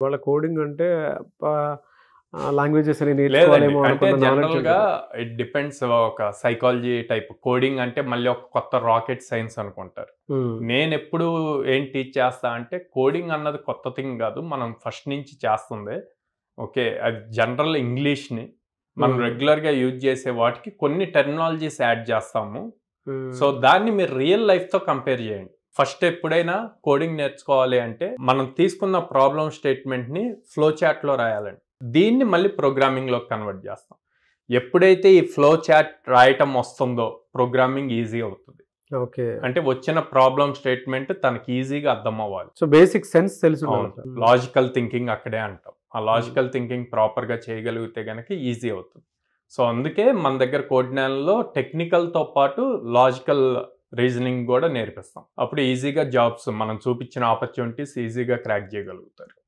వాళ్ళ కోడింగ్ అంటే లాంగ్వేజెస్ అని లేదండి. నేర్చుకోవాలేమో అంటే అనుకున్న నాలెడ్జ్ జనరల్‌గా ఉంటది. ఇట్ డిపెండ్స్ ఒక సైకాలజీ టైప్. కోడింగ్ అంటే మళ్ళీ ఒక కొత్త రాకెట్ సైన్స్ అనుకుంటారు. హ్మ్. నేనెప్పుడు ఏం టీచ్ చేస్తా అంటే కోడింగ్ అన్నది కొత్త థింగ్ గాదు. మనం ఫస్ట్ నుంచి చేస్తుందే. ఓకే. అది జనరల్ ఇంగ్లీష్‌ని మనం హ్మ్. రెగ్యులర్‌గా యూజ్ చేసే వాటికి కొన్ని టెర్మినాలజీస్ యాడ్ చేస్తాము. సో, హ్మ్. దాన్ని మీరు రియల్ లైఫ్‌తో కంపేర్ చేయండి. ఫస్ట్ ఎప్పుడైనా కోడింగ్ నేర్చుకోవాలి అంటే, మనం తీసుకున్న ప్రాబ్లమ్ స్టేట్మెంట్‌ని ఫ్లో చార్ట్‌లో రాయాలండి. దీన్ని మళ్ళీ ప్రోగ్రామింగ్‌లోకి కన్వర్ట్ చేస్తాం. ఎప్పుడైతే ఈ ఫ్లో చార్ట్ రాయటం వస్తుందో, ప్రోగ్రామింగ్ ఈజీ అవుతది. ఓకే. అంటే వచ్చిన ప్రాబ్లమ్ స్టేట్మెంట్ తనకి ఈజీగా అర్థమవ్వాలి. సో, బేసిక్ సెన్స్ తెలిసుండాలి అవును. అసలు. లాజికల్ థింకింగ్ అక్కడే అంటాం. ఆ హ్మ్. లాజికల్ థింకింగ్ ప్రాపర్‌గా చేయగలిగితే గనక ఈజీ అవుతుంది. సో, అందుకే మన దగ్గర కోడినాల్లో టెక్నికల్‌తో పాటు లాజికల్ రీజనింగ్ గూడా నేర్పిస్తాం. అప్పుడు ఈజీగా జాబ్స్ మనం చూపించిన ఆపర్చునిటీస్ ఈజీగా క్రాక్ చేయగలుగుతారు.